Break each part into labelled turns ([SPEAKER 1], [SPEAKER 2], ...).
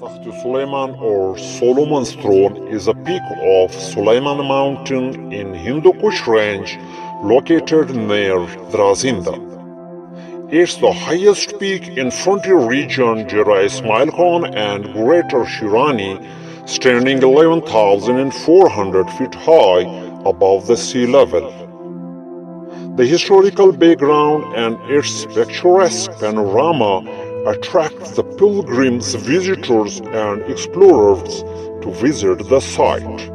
[SPEAKER 1] Thakht.e.Suleman or Solomon's throne is a peak of Suleimani mountain in Hindu Kush range located near Drazinda. It's the highest peak in frontier region Jera Ismail Khan and Greater Shirani, standing 11,400 feet high above the sea level. The historical background and its picturesque panorama attract the pilgrims, visitors, and explorers to visit the site.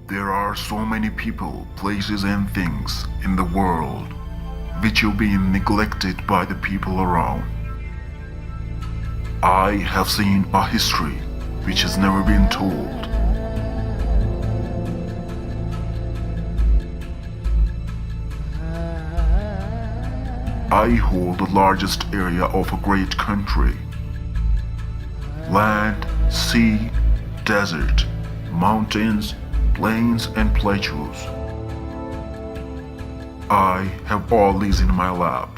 [SPEAKER 2] There are so many people, places, and things in the world which are being neglected by the people around. I have seen a history which has never been told. I hold the largest area of a great country. Land, sea, desert, mountains, plains, and plateaus. I have all these in my lap.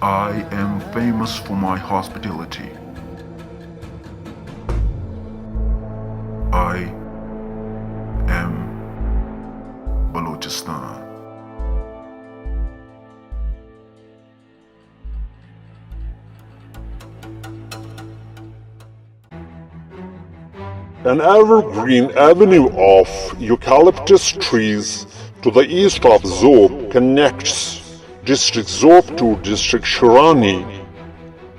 [SPEAKER 2] I am famous for my hospitality. I am Balochistan.
[SPEAKER 1] An evergreen avenue of eucalyptus trees to the east of Zhob connects District Zhob to District Shirani.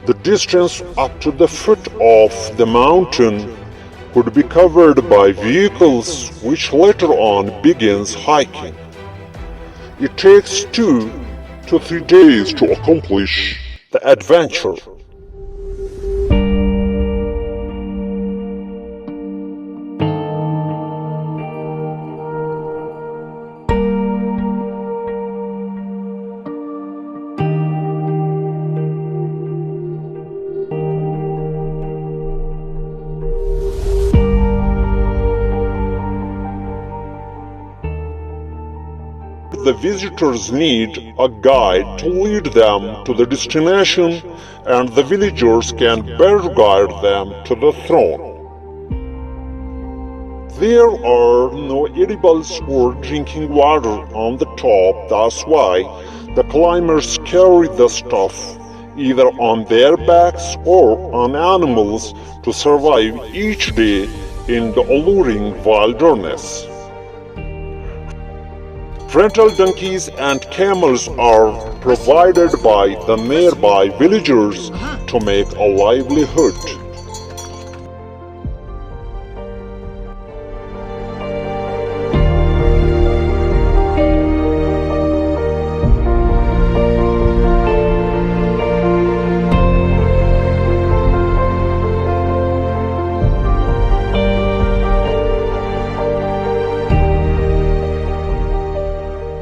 [SPEAKER 1] The distance up to the foot of the mountain could be covered by vehicles, which later on begins hiking. It takes 2 to 3 days to accomplish the adventure. The visitors need a guide to lead them to the destination, and the villagers can better guide them to the throne. There are no edibles or drinking water on the top, that's why the climbers carry the stuff either on their backs or on animals to survive each day in the alluring wilderness. Rental donkeys and camels are provided by the nearby villagers to make a livelihood.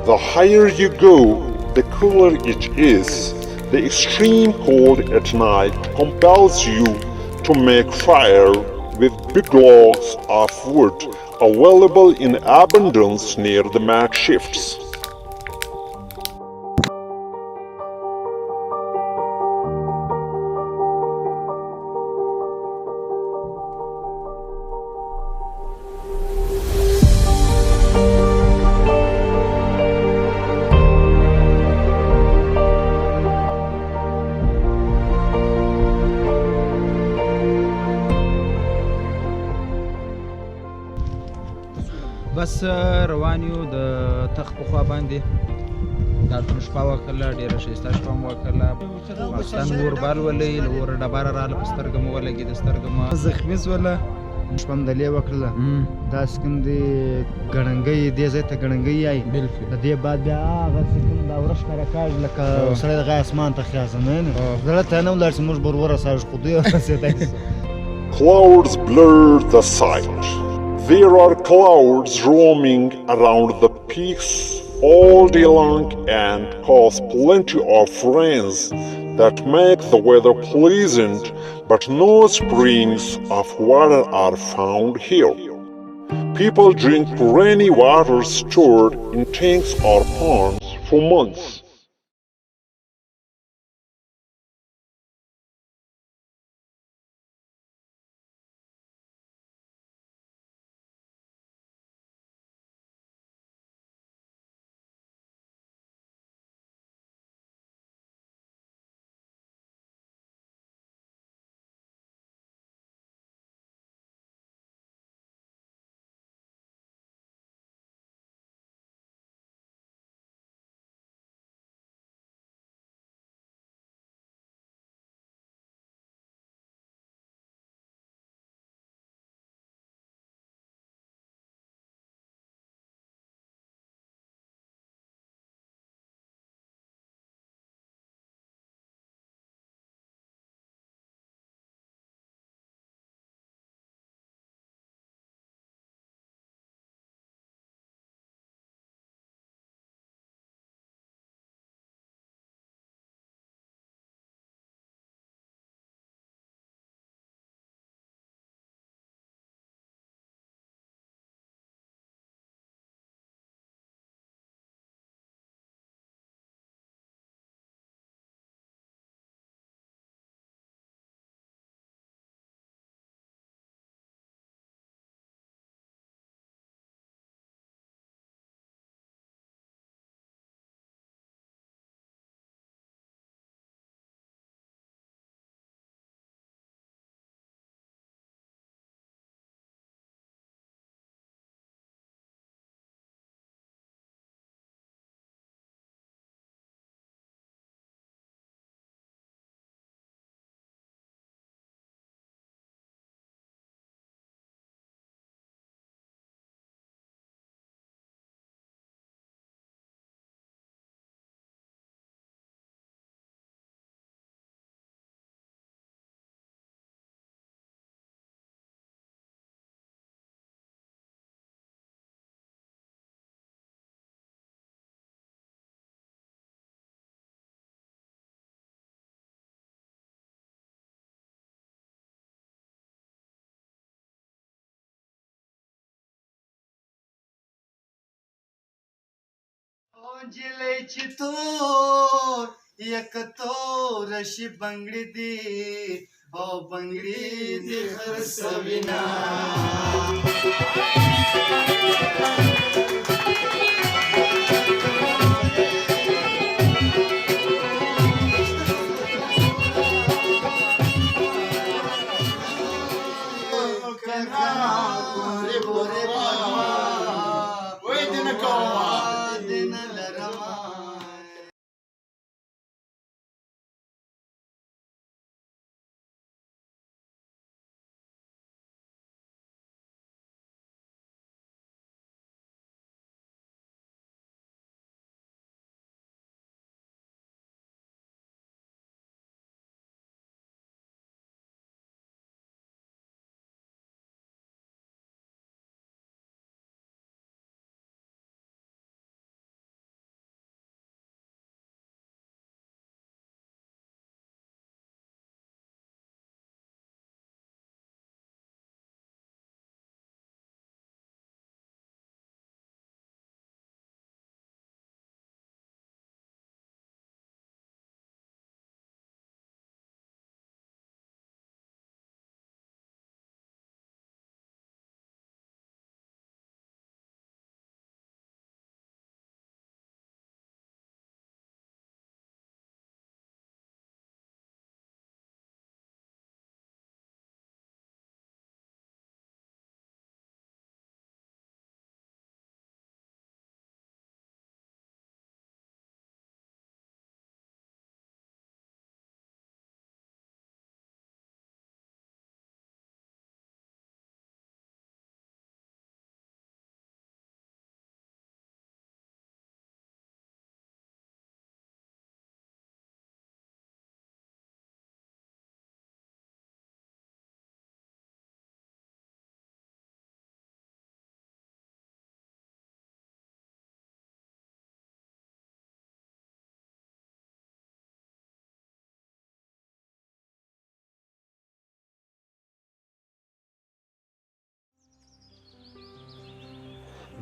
[SPEAKER 1] The higher you go, the cooler it is. The extreme cold at night compels you to make fire with big logs of wood available in abundance near the makeshifts.
[SPEAKER 3] بس روان یو د تخت په خوا باندې دا ټول شپه وکړله، ډېره ښایسته شپه مو وکړله. ماخوستن اور بل ولئ، له اوره ډبره راغله، په سترګه مو ولګېده، سترګه مو زخمي شوله.
[SPEAKER 4] شپه مدلې وکړله. داسې کوم دی ګړنګۍ، دې ځای ته ګړنګۍ وایي. د دې بعد بیا هغه څه کوم دا وره ښکاره کاږي لکه سړی دغه اسمان ته خیازمه نه زړه ته نه ولاړ چې موږ به ورسېږو، خو دوی ورسېدی شو.
[SPEAKER 1] Clouds blur the sight. There are clouds roaming around the peaks all day long and cause plenty of rains that make the weather pleasant, but no springs of water are found here. People drink rainy water stored in tanks or ponds for months.
[SPEAKER 4] جلې چې تو یک تور شي بنگړي دي او بنگړي دي خرڅوینا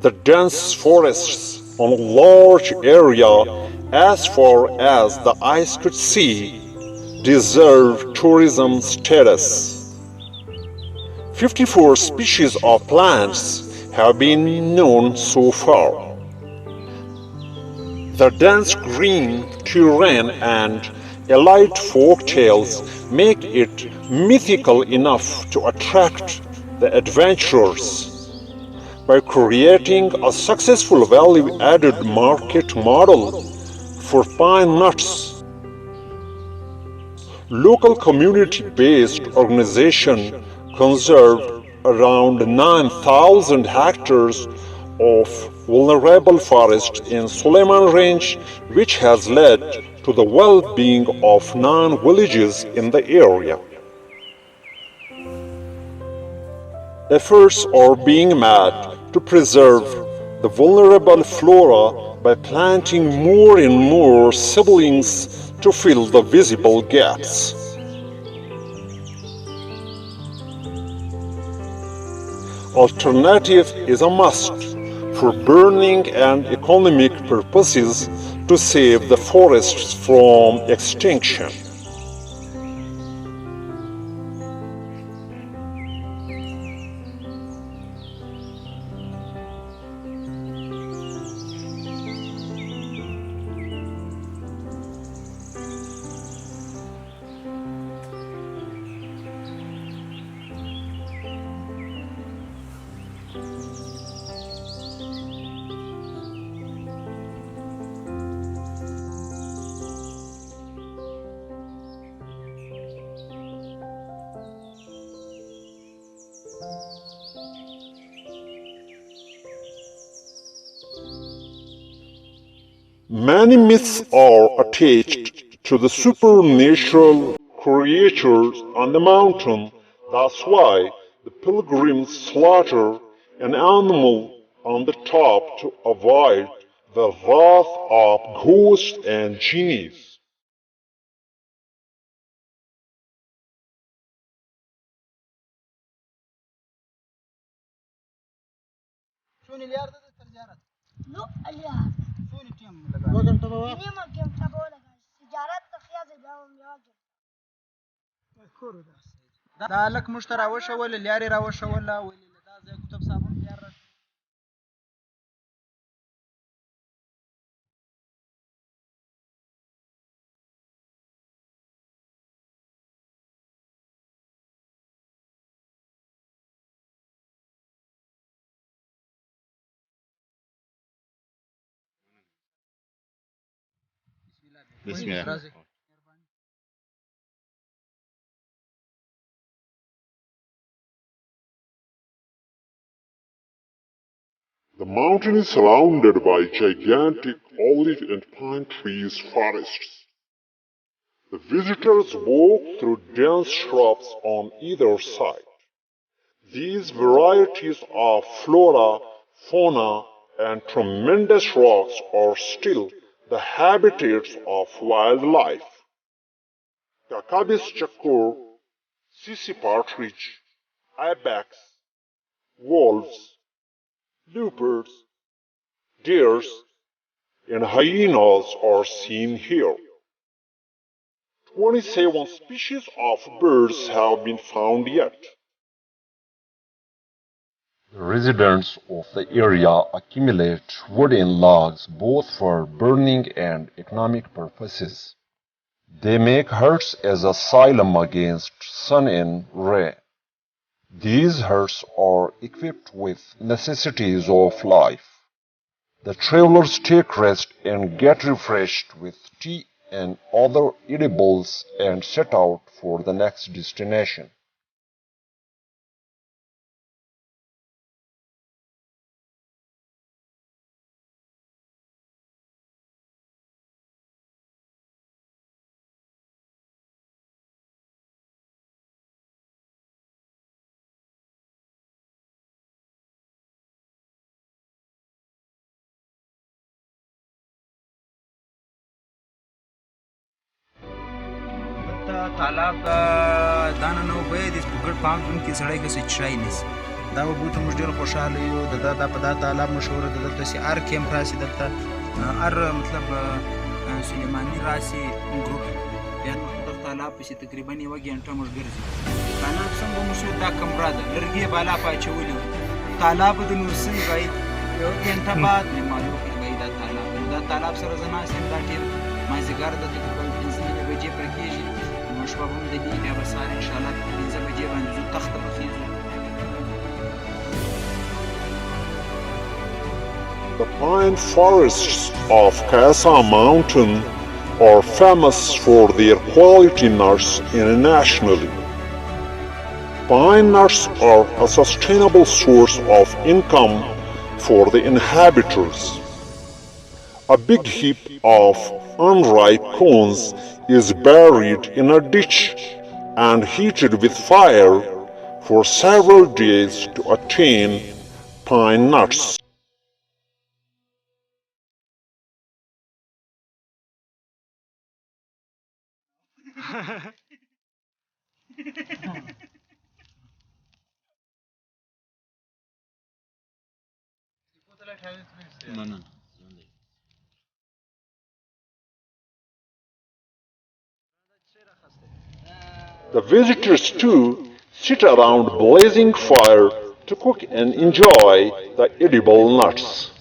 [SPEAKER 1] the dense forests on a large area as far as the eyes could see deserve tourism status. 54 species of plants have been known so far. The dense green terrain and allied folk tales make it mythical enough to attract the adventurers. By creating a successful value-added market model for pine nuts, local community-based organization conserved around 9,000 hectares of vulnerable forest in Suleimani range, which has led to the well-being of 9 villages in the area. Efforts are being made to preserve the vulnerable flora by planting more and more saplings to fill the visible gaps. Alternative is a must for burning and economic purposes to save the forests from extinction. Many myths are attached to the supernatural creatures on the mountain. That's why the pilgrims slaughter an animal on the top to avoid the wrath of ghosts and genies.
[SPEAKER 5] لو الياس سوني تيم لگا وگن تو بابا ني ما كم تبو لگا تجارت تخيا زباوم يواجه خورو دا لک مشترا وشول لیاري را وشول ولې دا زه کتاب صابون تیار را
[SPEAKER 6] Bismillah.
[SPEAKER 1] The mountain is surrounded by gigantic olive and pine trees forests. The visitors walk through dense shrubs on either side. These varieties of flora, fauna, and tremendous rocks are still the habitats of wildlife. Kakabis chakur, sissy partridge, ibex, wolves, leopards, deers, and hyenas are seen here. 27 species of birds have been found yet. The residents of the area accumulate wood and logs both for burning and economic purposes. They make huts as asylum against sun and rain. These huts are equipped with necessities of life. The travelers take rest and get refreshed with tea and other edibles and set out for the next destination.
[SPEAKER 3] तालाब का दाना नौ गए this पुगड़ palm जुन की सड़ाई के सिचाई निस دا بوټي موږ ډېر خوشحاله یو د دا په دا تالاب مشهوره ده دلته چې هر کیمپ راسي دلته هر مطلب سلیماني راسي ګروپ بیا دغه تالاب پسې تقریبا یوه ګنټه موږ ګرځي تالاب څنګه موږ دا کمره ده لرګي بالا پاچولي تالاب د نور څنګه وایي یو ګنټه بعد مې معلوم کړل دا تالاب سره زه ناست یم دا ټیم مازدیګر د تقریبا 15 بجې پر کېږي نو شپه به هم د دې بیا به سهار انشاءالله 15 بجې باندې ځو تخت ته به خېږو.
[SPEAKER 1] The pine forests of Qais Mountain are famous for their quality nuts internationally. Pine nuts are a sustainable source of income for the inhabitants. A big heap of unripe cones is buried in a ditch and heated with fire for several days to attain pine nuts. The visitors too sit around blazing fire to cook and enjoy the edible nuts.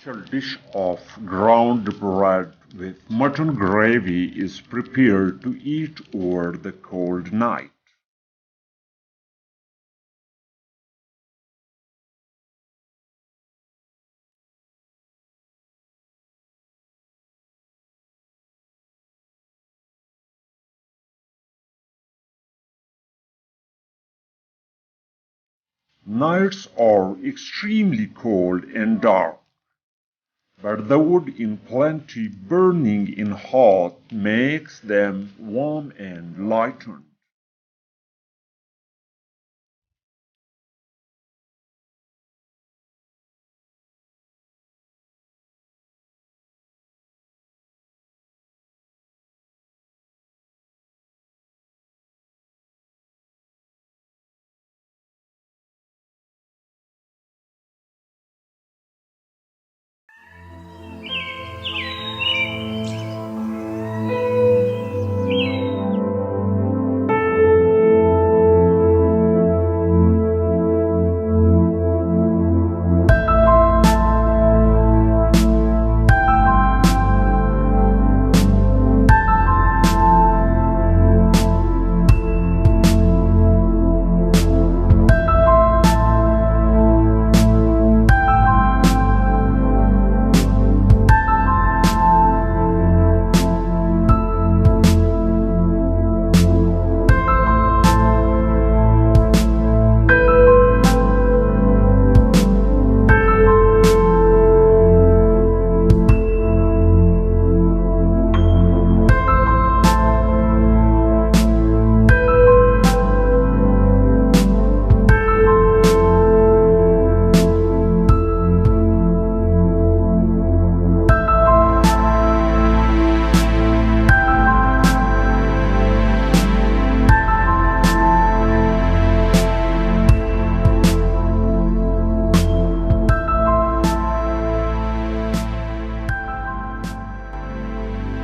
[SPEAKER 1] Special dish of ground bread with mutton gravy is prepared to eat over the cold night. Nights are extremely cold and dark, but the wood in plenty burning in hearth makes them warm and lightened.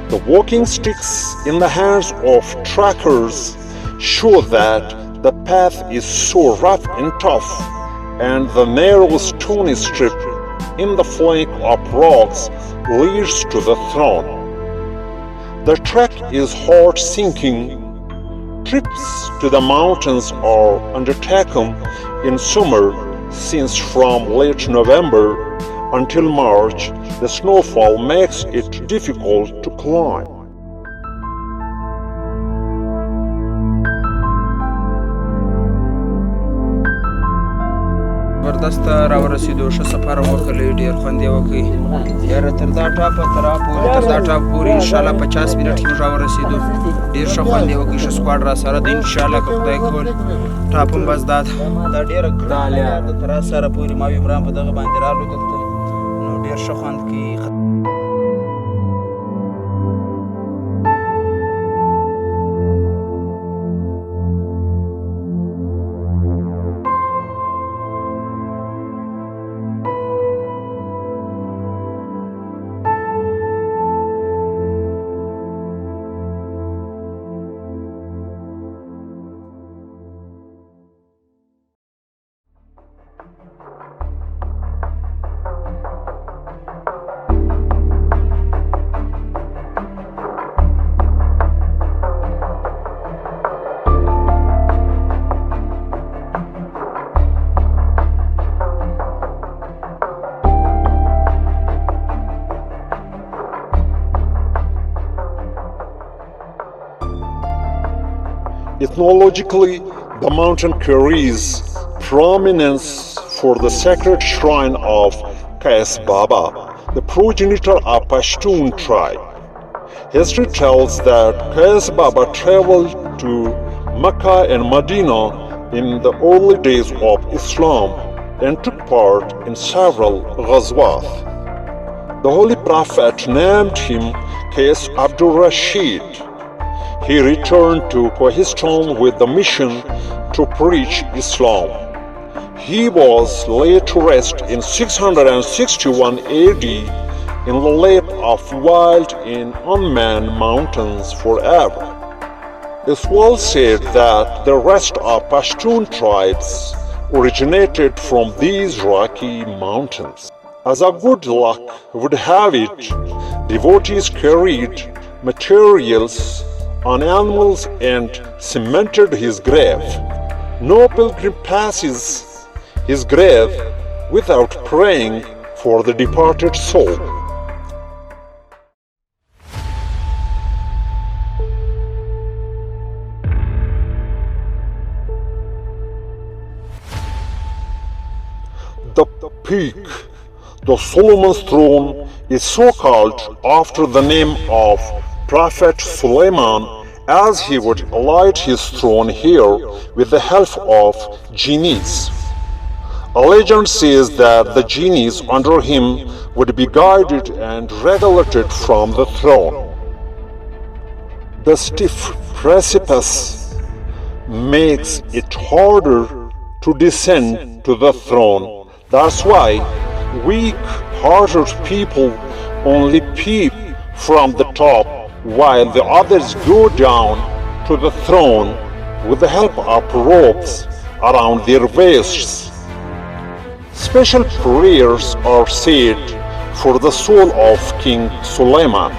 [SPEAKER 1] The walking sticks in the hands of trackers show that the path is so rough and tough, and the narrow stony strip in the flank of rocks leads to the throne. The trek is hard-sinking. Trips to the mountains are undertaken in summer, since from late November until March, the snowfall makes it difficult to climb.
[SPEAKER 3] زبردست راورسېدو، ښه سفر وکړی، ډېر خوند یې وکړ. یاره تر دا ټاپه تر دا ټاپ پورې انشاءالله 50 منټ کې موږ راورسېدو. ډېر ښه خوند یې وکړ، ښه سکواډ راسره ده انشاءالله که خدای کول. ټاپ هم بس دا ده، دا ډېره ګرانه ده تر سره پورې. ما او عمران په دغه باندې رالو دلته، نو ډېر ښه خوند کوي.
[SPEAKER 1] Ethnologically, the mountain carries prominence for the sacred shrine of Qais Baba, the progenitor of Pashtun tribe. History tells that Qais Baba traveled to Mecca and Medina in the early days of Islam and took part in several ghazwat. The Holy Prophet named him Qais Abdul Rasheed. He returned to Pakistan with the mission to preach Islam. He was laid to rest in 661 AD in the lap of wild and unmanned mountains forever. It's well said that the rest of Pashtun tribes originated from these rocky mountains. As a good luck would have it, devotees carried materials on animals and cemented his grave. No pilgrim passes his grave without praying for the departed soul. The peak, the Solomon's throne, is so called after the name of Prophet Suleiman, as he would alight his throne here with the help of genies. A legend says that the genies under him would be guided and regulated from the throne. The stiff precipice makes it harder to descend to the throne. That's why weak-hearted people only peep from the top, while the others go down to the throne with the help of ropes around their waists. Special prayers are said for the soul of King Suleiman.